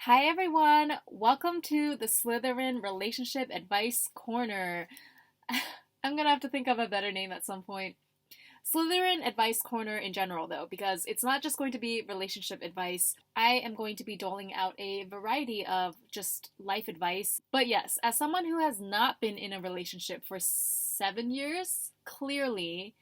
Hi everyone, welcome to the Slytherin Relationship Advice Corner. I'm gonna have to think of a better name at some point. Slytherin Advice Corner in general, though, because it's not just going to be relationship advice. I am going to be doling out a variety of just life advice. But yes, as someone who has not been in a relationship for 7 years, clearly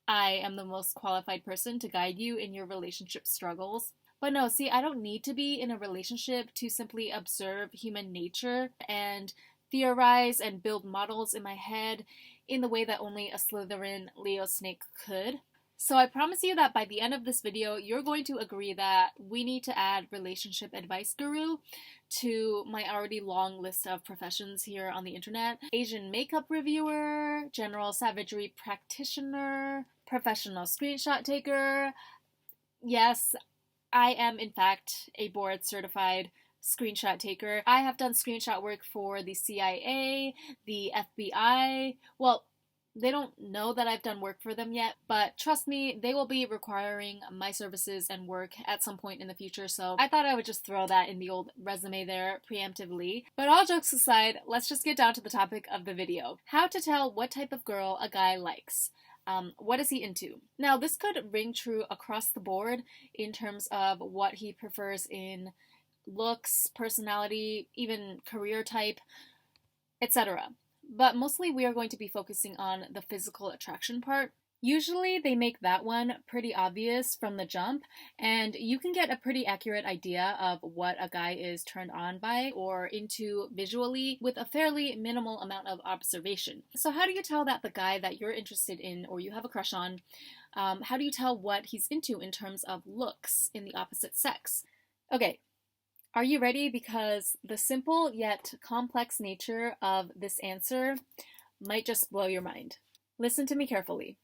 I am the most qualified person to guide you in your relationship struggles. But no, see, I don't need to be in a relationship to simply observe human nature and theorize and build models in my head in the way that only a Slytherin Leo snake could. So I promise you that by the end of this video, you're going to agree that we need to add relationship advice guru to my already long list of professions here on the internet. Asian makeup reviewer, general savagery practitioner, professional screenshot taker. Yes, I am in fact a board certified screenshot taker. I have done screenshot work for the CIA, the FBI. Well, they don't know that I've done work for them yet, but trust me, they will be requiring my services and work at some point in the future, so I thought I would just throw that in the old resume there preemptively. But all jokes aside, let's just get down to the topic of the video. How to tell what type of girl a guy likes. What is he into? Now, this could ring true across the board in terms of what he prefers in looks, personality, even career type, etc. But mostly we are going to be focusing on the physical attraction part. Usually they make that one pretty obvious from the jump, and you can get a pretty accurate idea of what a guy is turned on by or into visually with a fairly minimal amount of observation. So how do you tell that the guy that you're interested in or you have a crush on, how do you tell what he's into in terms of looks in the opposite sex? Okay, are you ready? Because the simple yet complex nature of this answer might just blow your mind. Listen to me carefully.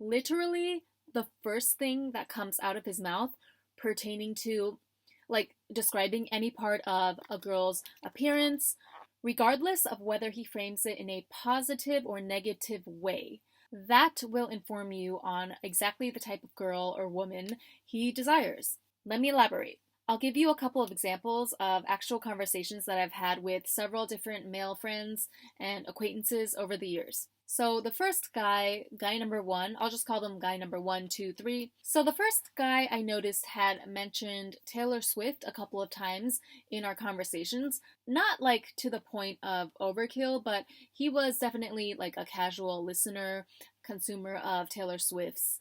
Literally, the first thing that comes out of his mouth pertaining to, like, describing any part of a girl's appearance, regardless of whether he frames it in a positive or negative way, that will inform you on exactly the type of girl or woman he desires. Let me elaborate. I'll give you a couple of examples of actual conversations that I've had with several different male friends and acquaintances over the years. So the first guy number one, I'll just call them guy number 1, 2, 3. So the first guy I noticed had mentioned Taylor Swift a couple of times in our conversations. Not like to the point of overkill, but he was definitely like a casual listener, consumer of Taylor Swift's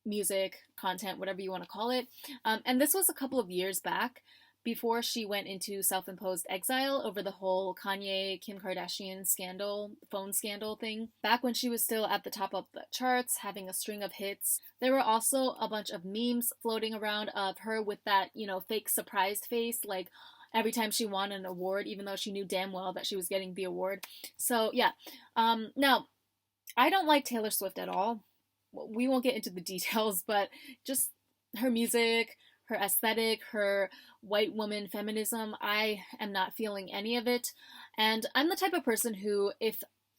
music, content, whatever you want to call it. And this was a couple of years back before she went into self-imposed exile over the whole Kanye, Kim Kardashian scandal, phone scandal thing. Back when she was still at the top of the charts, having a string of hits. There were also a bunch of memes floating around of her with that, fake surprised face, like every time she won an award, even though she knew damn well that she was getting the award. So yeah. Now, I don't like Taylor Swift at all. We won't get into the details, but just her music, her aesthetic, her white woman feminism, I am not feeling any of it. And I'm the type of person who,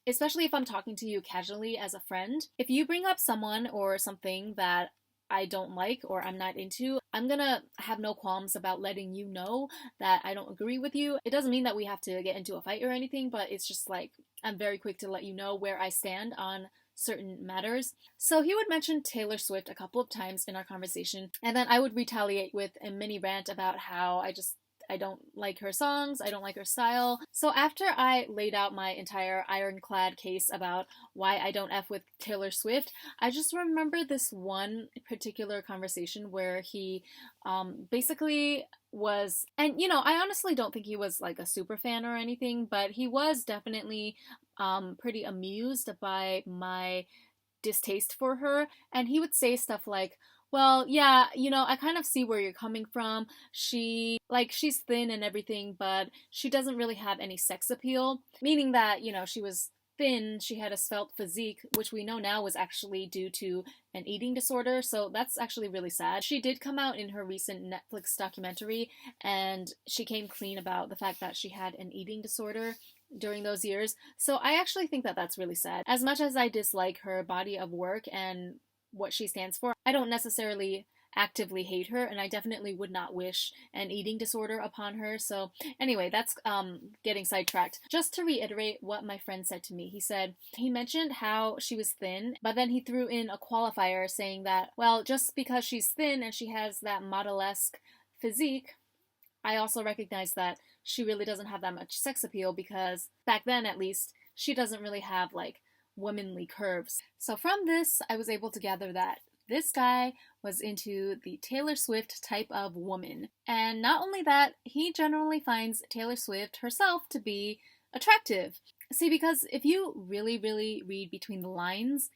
especially if I'm talking to you casually as a friend, if you bring up someone or something that I don't like or I'm not into, I'm gonna have no qualms about letting you know that I don't agree with you. It doesn't mean that we have to get into a fight or anything, but it's just like I'm very quick to let you know where I stand on certain matters. So he would mention Taylor Swift a couple of times in our conversation, and then I would retaliate with a mini rant about how I don't like her songs, I don't like her style. So after I laid out my entire ironclad case about why I don't F with Taylor Swift, I just remember this one particular conversation where he basically was, and I honestly don't think he was like a super fan or anything, but he was definitely pretty amused by my distaste for her, and he would say stuff like, well, yeah, I kind of see where you're coming from. She's thin and everything, but she doesn't really have any sex appeal. Meaning that, she was thin, she had a svelte physique, which we know now was actually due to an eating disorder, so that's actually really sad. She did come out in her recent Netflix documentary, and she came clean about the fact that she had an eating disorder during those years. So I actually think that that's really sad. As much as I dislike her body of work and what she stands for, I don't necessarily actively hate her, and I definitely would not wish an eating disorder upon her. So anyway, that's getting sidetracked. Just to reiterate what my friend said to me, he mentioned how she was thin, but then he threw in a qualifier saying that, well, just because she's thin and she has that model-esque physique, I also recognize that she really doesn't have that much sex appeal, because back then at least she doesn't really have like womanly curves. So from this, I was able to gather that this guy was into the Taylor Swift type of woman. And not only that, he generally finds Taylor Swift herself to be attractive. See, because if you really, really read between the lines,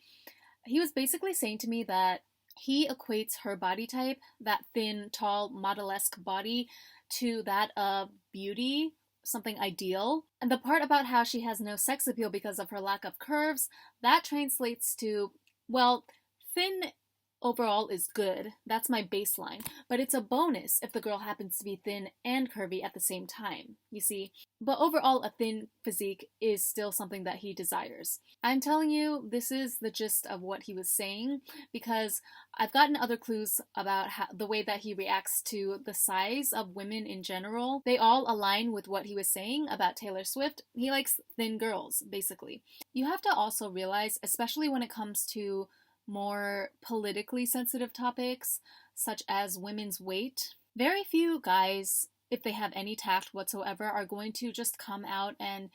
he was basically saying to me that he equates her body type, that thin, tall, model-esque body, to that of beauty, something ideal. And the part about how she has no sex appeal because of her lack of curves, that translates to, well, thin overall is good. That's my baseline. But it's a bonus if the girl happens to be thin and curvy at the same time, you see. But overall, a thin physique is still something that he desires. I'm telling you, this is the gist of what he was saying, because I've gotten other clues about the way that he reacts to the size of women in general. They all align with what he was saying about Taylor Swift. He likes thin girls, basically. You have to also realize, especially when it comes to more politically sensitive topics, such as women's weight, very few guys, if they have any tact whatsoever, are going to just come out and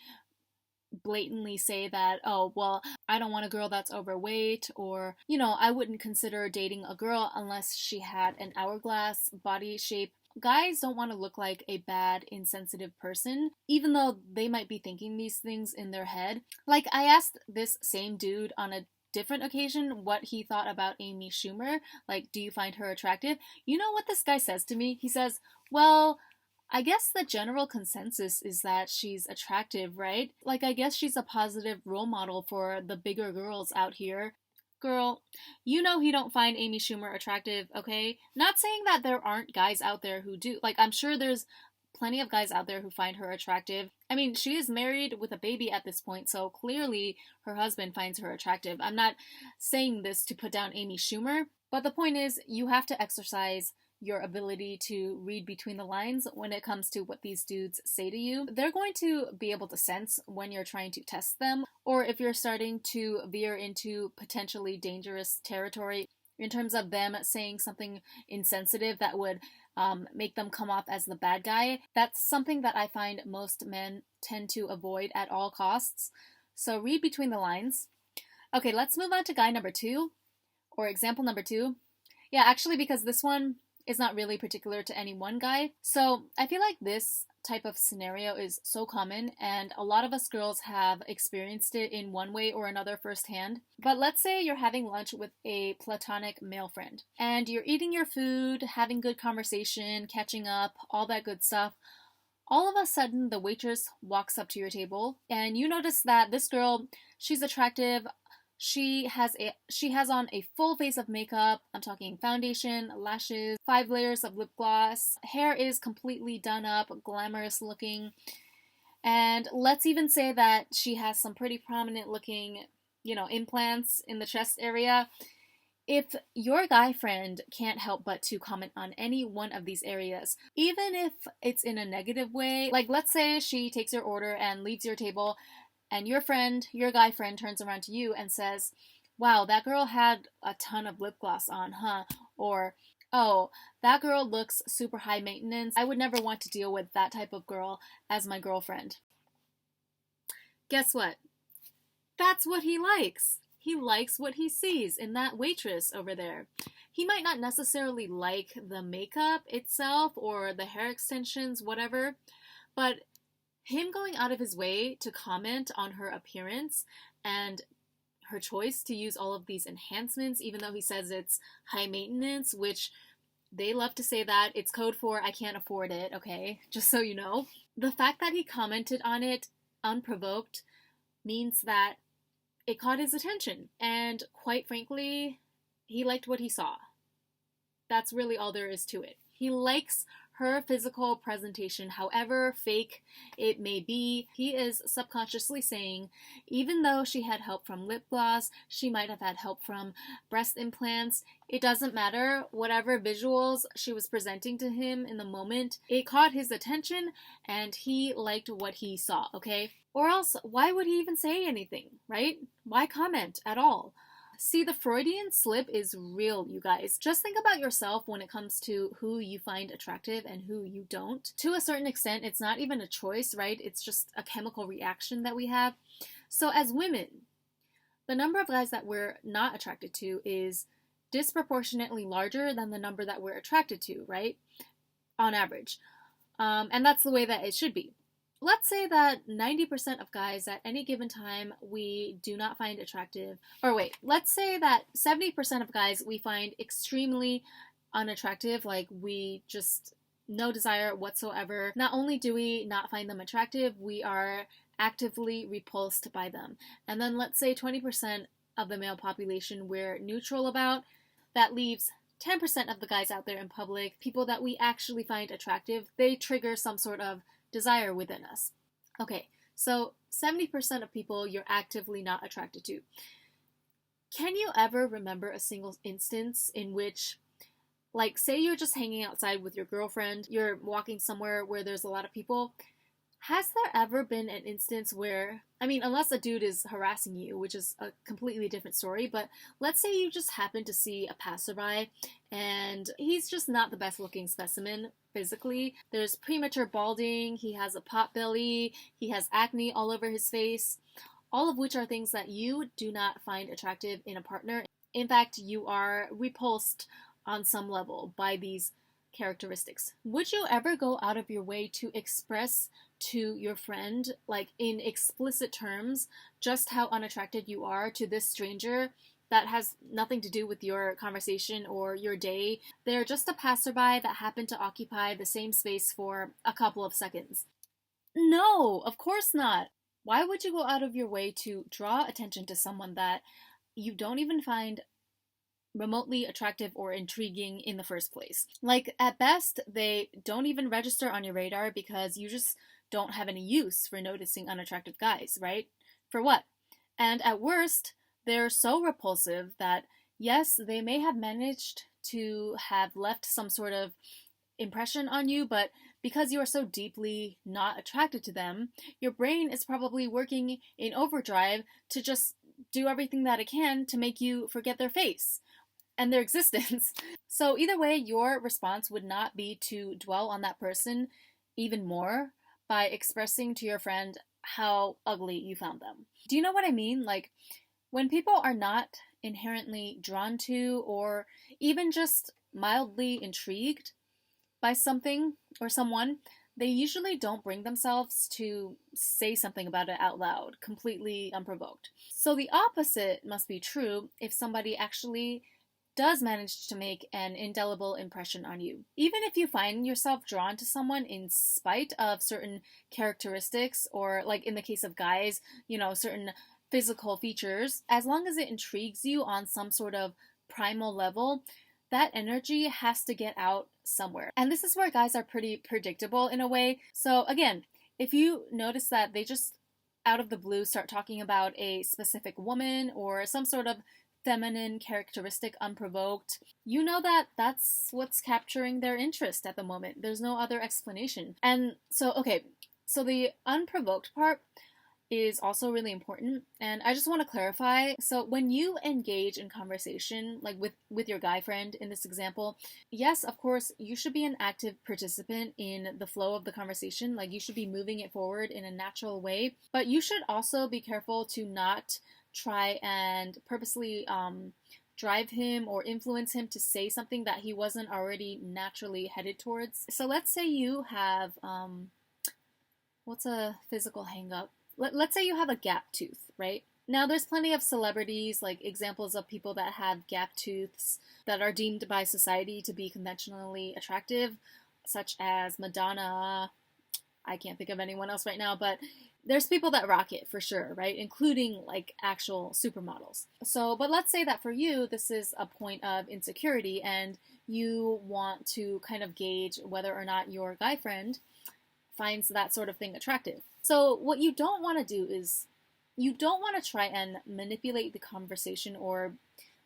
blatantly say that, oh, well, I don't want a girl that's overweight, or, I wouldn't consider dating a girl unless she had an hourglass body shape. Guys don't want to look like a bad, insensitive person, even though they might be thinking these things in their head. Like, I asked this same dude on a different occasion what he thought about Amy Schumer. Like, do you find her attractive? You know what this guy says to me? He says, well, I guess the general consensus is that she's attractive, right? Like, I guess she's a positive role model for the bigger girls out here. Girl, you know he don't find Amy Schumer attractive, okay? Not saying that there aren't guys out there who do. Like, I'm sure there's plenty of guys out there who find her attractive. I mean, she is married with a baby at this point, so clearly her husband finds her attractive. I'm not saying this to put down Amy Schumer, but the point is, you have to exercise your ability to read between the lines when it comes to what these dudes say to you. They're going to be able to sense when you're trying to test them, or if you're starting to veer into potentially dangerous territory in terms of them saying something insensitive that would make them come off as the bad guy. That's something that I find most men tend to avoid at all costs. So read between the lines. Okay, let's move on to guy number 2, or example number 2. Yeah, actually, because this one is not really particular to any one guy. So I feel like this type of scenario is so common, and a lot of us girls have experienced it in one way or another firsthand. But let's say you're having lunch with a platonic male friend, and you're eating your food, having good conversation, catching up, all that good stuff. All of a sudden, the waitress walks up to your table, and you notice that this girl, she's attractive. She has on a full face of makeup. I'm talking foundation, lashes, 5 layers of lip gloss. Hair is completely done up, glamorous looking. And let's even say that she has some pretty prominent looking, implants in the chest area. If your guy friend can't help but to comment on any one of these areas, even if it's in a negative way, like let's say she takes your order and leaves your table, and your guy friend turns around to you and says, wow, that girl had a ton of lip gloss on, huh? Or, oh, that girl looks super high maintenance. I would never want to deal with that type of girl as my girlfriend. Guess what? That's what he likes. He likes what he sees in that waitress over there. He might not necessarily like the makeup itself or the hair extensions, whatever, but him going out of his way to comment on her appearance and her choice to use all of these enhancements, even though he says it's high maintenance, which they love to say that. It's code for I can't afford it, okay? Just so you know. The fact that he commented on it unprovoked means that it caught his attention. And quite frankly, he liked what he saw. That's really all there is to it. He likes her physical presentation, however fake it may be. He is subconsciously saying, even though she had help from lip gloss, she might have had help from breast implants, it doesn't matter. Whatever visuals she was presenting to him in the moment, it caught his attention and he liked what he saw, okay? Or else, why would he even say anything, right? Why comment at all? See, the Freudian slip is real, you guys. Just think about yourself when it comes to who you find attractive and who you don't. To a certain extent, it's not even a choice, right? It's just a chemical reaction that we have. So as women, the number of guys that we're not attracted to is disproportionately larger than the number that we're attracted to, right? On average. And that's the way that it should be. Let's say that 90% of guys at any given time we do not find attractive, or wait, let's say that 70% of guys we find extremely unattractive, like we just no desire whatsoever. Not only do we not find them attractive, we are actively repulsed by them. And then let's say 20% of the male population we're neutral about. That leaves 10% of the guys out there in public, people that we actually find attractive. They trigger some sort of desire within us. Okay, so 70% of people you're actively not attracted to. Can you ever remember a single instance in which, like, say you're just hanging outside with your girlfriend, you're walking somewhere where there's a lot of people, has there ever been an instance where, I mean, unless a dude is harassing you, which is a completely different story, but let's say you just happen to see a passerby and he's just not the best looking specimen physically. There's premature balding, he has a pot belly, he has acne all over his face, all of which are things that you do not find attractive in a partner. In fact, you are repulsed on some level by these characteristics. Would you ever go out of your way to express to your friend, like in explicit terms, just how unattracted you are to this stranger that has nothing to do with your conversation or your day? They're just a passerby that happened to occupy the same space for a couple of seconds. No, of course not. Why would you go out of your way to draw attention to someone that you don't even find remotely attractive or intriguing in the first place? Like, at best, they don't even register on your radar because you just don't have any use for noticing unattractive guys, right? For what? And at worst, they're so repulsive that, yes, they may have managed to have left some sort of impression on you, but because you are so deeply not attracted to them, your brain is probably working in overdrive to just do everything that it can to make you forget their face and their existence. So either way, your response would not be to dwell on that person even more by expressing to your friend how ugly you found them. Do you know what I mean? Like, when people are not inherently drawn to or even just mildly intrigued by something or someone, they usually don't bring themselves to say something about it out loud, completely unprovoked. So the opposite must be true if somebody actually does manage to make an indelible impression on you. Even if you find yourself drawn to someone in spite of certain characteristics, or like in the case of guys, certain physical features, as long as it intrigues you on some sort of primal level, that energy has to get out somewhere. And this is where guys are pretty predictable in a way. So again, if you notice that they just out of the blue start talking about a specific woman or some sort of feminine characteristic unprovoked, you know that that's what's capturing their interest at the moment. There's no other explanation. And so, okay, so the unprovoked part is also really important, and I just want to clarify. So when you engage in conversation, like with your guy friend in this example, yes, of course, you should be an active participant in the flow of the conversation. Like, you should be moving it forward in a natural way, but you should also be careful to not try and purposely drive him or influence him to say something that he wasn't already naturally headed towards. So let's say you have what's a physical hang-up? Let's say you have a gap tooth, right? Now, there's plenty of celebrities, like examples of people that have gap tooths that are deemed by society to be conventionally attractive, such as Madonna, I can't think of anyone else right now, but there's people that rock it for sure, right? Including like actual supermodels. So, but let's say that for you, this is a point of insecurity and you want to kind of gauge whether or not your guy friend finds that sort of thing attractive. So, what you don't want to do is you don't want to try and manipulate the conversation or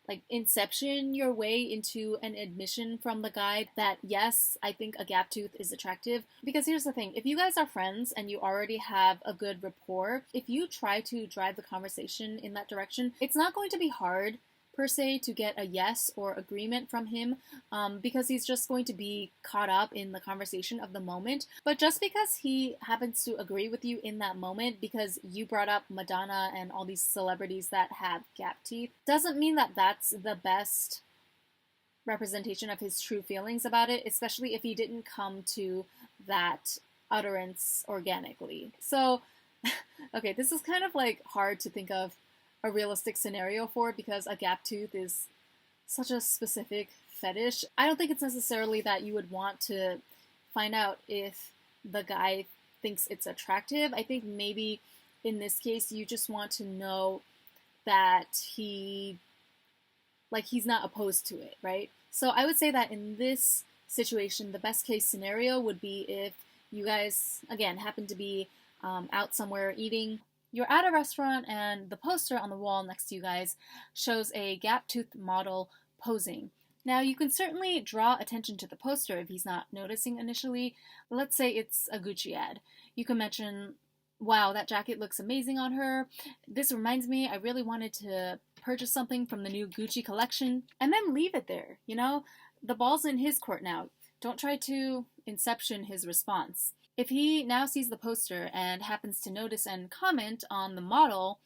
like inception your way into an admission from the guy that yes, I think a gap tooth is attractive. Because here's the thing, if you guys are friends and you already have a good rapport, if you try to drive the conversation in that direction, it's not going to be hard per se to get a yes or agreement from him, because he's just going to be caught up in the conversation of the moment. But just because he happens to agree with you in that moment because you brought up Madonna and all these celebrities that have gap teeth doesn't mean that that's the best representation of his true feelings about it, especially if he didn't come to that utterance organically. So okay, this is kind of like hard to think of a realistic scenario for because a gap tooth is such a specific fetish. I don't think it's necessarily that you would want to find out if the guy thinks it's attractive. I think maybe in this case you just want to know that he's not opposed to it, right? So I would say that in this situation, the best case scenario would be if you guys, again, happen to be out somewhere eating. You're at a restaurant and the poster on the wall next to you guys shows a gap tooth model posing. Now you can certainly draw attention to the poster if he's not noticing initially. Let's say it's a Gucci ad. You can mention, wow, that jacket looks amazing on her. This reminds me, I really wanted to purchase something from the new Gucci collection. And then leave it there, you know? The ball's in his court now. Don't try to inception his response. If he now sees the poster and happens to notice and comment on the model,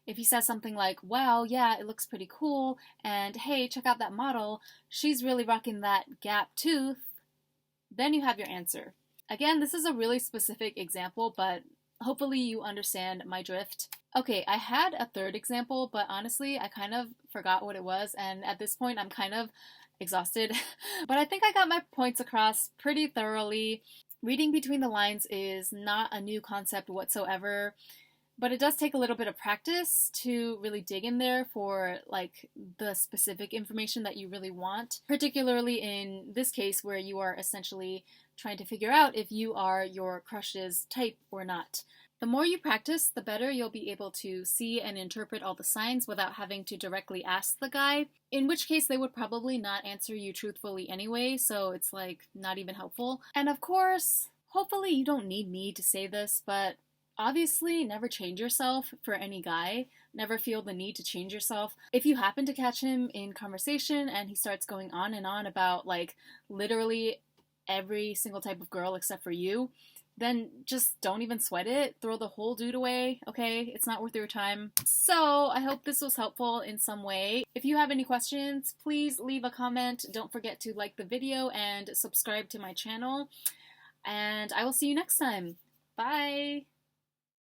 if he says something like, wow, yeah, it looks pretty cool, and hey, check out that model, she's really rocking that gap tooth, then you have your answer. Again, this is a really specific example, but hopefully you understand my drift. Okay, I had a third example, but honestly, I kind of forgot what it was, and at this point, I'm kind of exhausted. But I think I got my points across pretty thoroughly. Reading between the lines is not a new concept whatsoever, but it does take a little bit of practice to really dig in there for like the specific information that you really want, particularly in this case where you are essentially trying to figure out if you are your crush's type or not. The more you practice, the better you'll be able to see and interpret all the signs without having to directly ask the guy, in which case they would probably not answer you truthfully anyway, so it's like not even helpful. And of course, hopefully you don't need me to say this, but obviously never change yourself for any guy. Never feel the need to change yourself. If you happen to catch him in conversation and he starts going on and on about like literally every single type of girl except for you, then just don't even sweat it. Throw the whole dude away, okay? It's not worth your time. So I hope this was helpful in some way. If you have any questions, please leave a comment. Don't forget to like the video and subscribe to my channel. And I will see you next time. Bye!